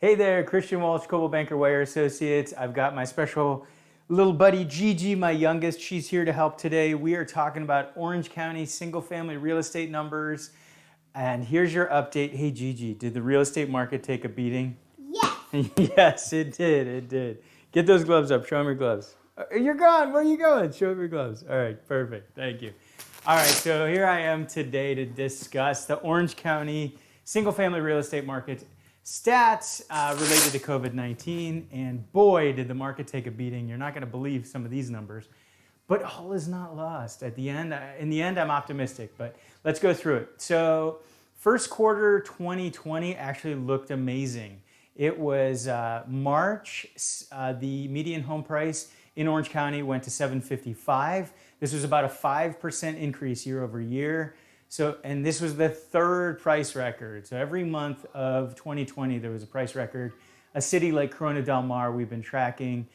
Hey there, Christian Walsh, Coldwell Banker Wire Associates. I've got my special little buddy Gigi, my youngest. She's here to help today. We are talking about Orange County single-family real estate numbers. And here's your update. Hey Gigi, did the real estate market take a beating? Yes. Yes, it did. It did. Get those gloves up. Show them your gloves. You're gone. Where are you going? Show them your gloves. All right, perfect. Thank you. All right, so here I am today to discuss the Orange County single-family real estate market stats related to COVID-19. And boy, did the market take a beating. You're not going to believe some of these numbers. But all is not lost. In the end, I'm optimistic. But let's go through it. So first quarter 2020 actually looked amazing. It was March. The median home price in Orange County went to $755. This was about a 5% increase year over year. And this was the third price record. So every month of 2020, there was a price record. A city like Corona del Mar, we've been tracking.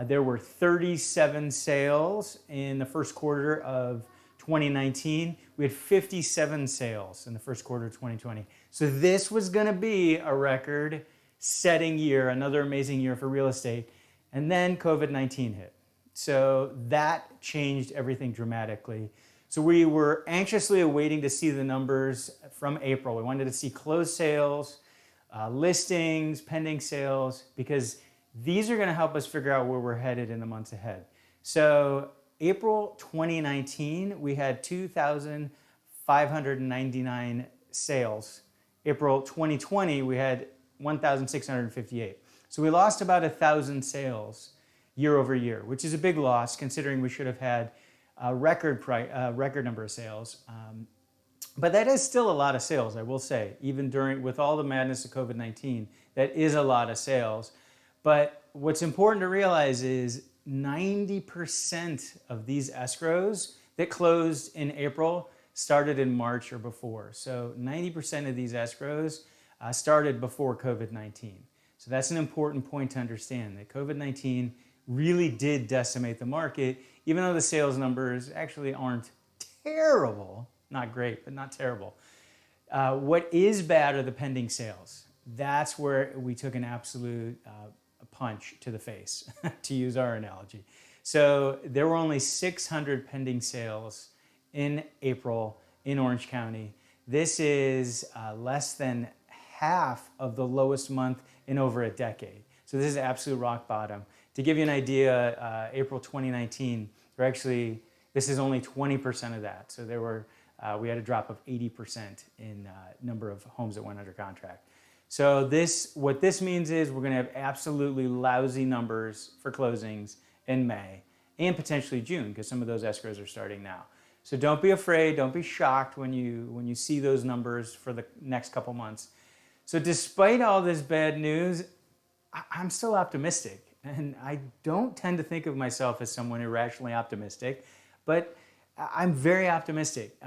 There were 37 sales in the first quarter of 2019. We had 57 sales in the first quarter of 2020. So this was going to be a record-setting year, another amazing year for real estate. And then COVID-19 hit. So that changed everything dramatically. So we were anxiously awaiting to see the numbers from April. We wanted to see closed sales, listings, pending sales, because these are going to help us figure out where we're headed in the months ahead. So April 2019, we had 2,599 sales. April 2020, we had 1,658. So we lost about 1,000 sales year over year, which is a big loss considering we should have had a record number of sales. But that is still a lot of sales, I will say. Even with all the madness of COVID-19, that is a lot of sales. But what's important to realize is 90% of these escrows that closed in April started in March or before. So 90% of these escrows started before COVID-19. So that's an important point to understand, that COVID-19 really did decimate the market, even though the sales numbers actually aren't terrible. Not great, but not terrible. What is bad are the pending sales. That's where we took an absolute punch to the face, to use our analogy. So there were only 600 pending sales in April in Orange County. This is less than half of the lowest month in over a decade. So this is absolute rock bottom. To give you an idea, April 2019, this is only 20% of that. So we had a drop of 80% in number of homes that went under contract. So what this means is we're going to have absolutely lousy numbers for closings in May and potentially June, because some of those escrows are starting now. So don't be afraid, don't be shocked when you see those numbers for the next couple months. So despite all this bad news, I'm still optimistic. And I don't tend to think of myself as someone irrationally optimistic, but I'm very optimistic.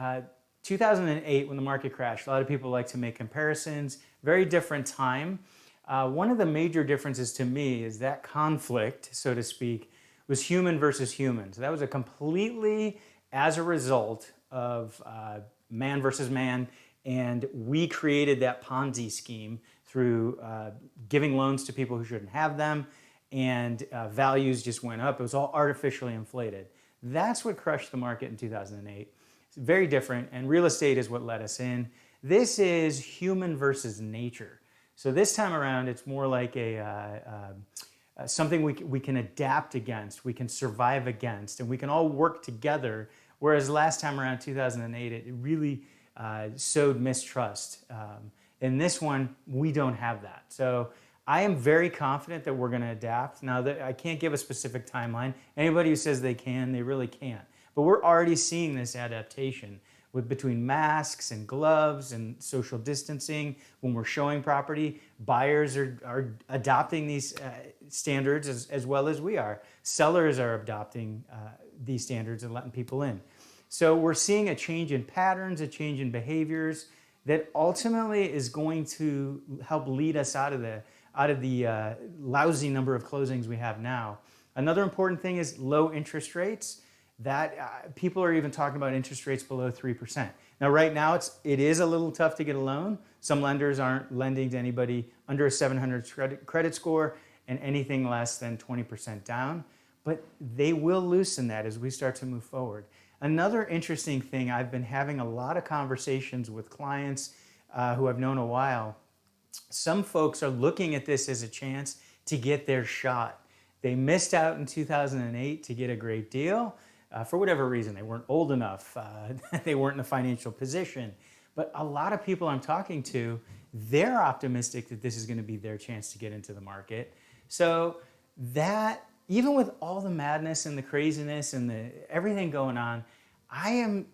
2008, when the market crashed, a lot of people like to make comparisons. Very different time. One of the major differences to me is that conflict, so to speak, was human versus human. So that was a completely as a result of man versus man, and we created that Ponzi scheme through giving loans to people who shouldn't have them, and values just went up. It was all artificially inflated. That's what crushed the market in 2008. It's very different, and real estate is what let us in. This is human versus nature. So this time around, it's more like something we can adapt against, we can survive against, and we can all work together. Whereas last time around, 2008, it really sowed mistrust. In this one, we don't have that. So I am very confident that we're going to adapt. Now, I can't give a specific timeline. Anybody who says they can, they really can't. But we're already seeing this adaptation between masks and gloves and social distancing. When we're showing property, buyers are adopting these standards as well as we are. Sellers are adopting these standards and letting people in. So we're seeing a change in patterns, a change in behaviors that ultimately is going to help lead us out of the lousy number of closings we have now. Another important thing is low interest rates. That people are even talking about interest rates below 3%. Now, right now, it is a little tough to get a loan. Some lenders aren't lending to anybody under a 700 credit score and anything less than 20% down, but they will loosen that as we start to move forward. Another interesting thing, I've been having a lot of conversations with clients who I've known a while. Some folks are looking at this as a chance to get their shot. They missed out in 2008 to get a great deal. For whatever reason, they weren't old enough, they weren't in a financial position. But a lot of people I'm talking to, they're optimistic that this is going to be their chance to get into the market. So that, even with all the madness and the craziness and everything going on, I'm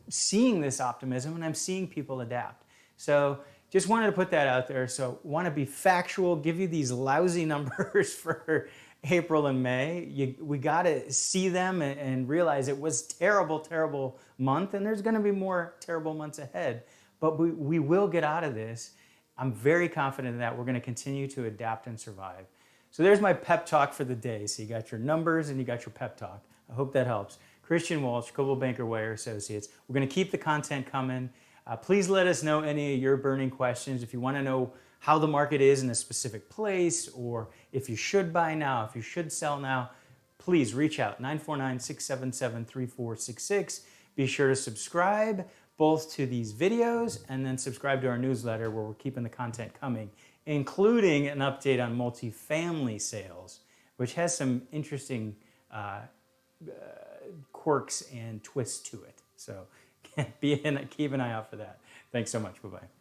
seeing this optimism and I'm seeing people adapt. So just wanted to put that out there. So want to be factual, give you these lousy numbers for April and May. We got to see them and realize it was terrible, terrible month, and there's going to be more terrible months ahead. But we will get out of this. I'm very confident in that. We're going to continue to adapt and survive. So there's my pep talk for the day. So you got your numbers and you got your pep talk. I hope that helps. Christian Walsh, Coldwell Banker Wire Associates. We're going to keep the content coming. Please let us know any of your burning questions. If you want to know how the market is in a specific place, or if you should buy now, if you should sell now, please reach out, 949-677-3466. Be sure to subscribe both to these videos and then subscribe to our newsletter where we're keeping the content coming, including an update on multifamily sales, which has some interesting quirks and twists to it. So keep an eye out for that. Thanks so much. Bye-bye.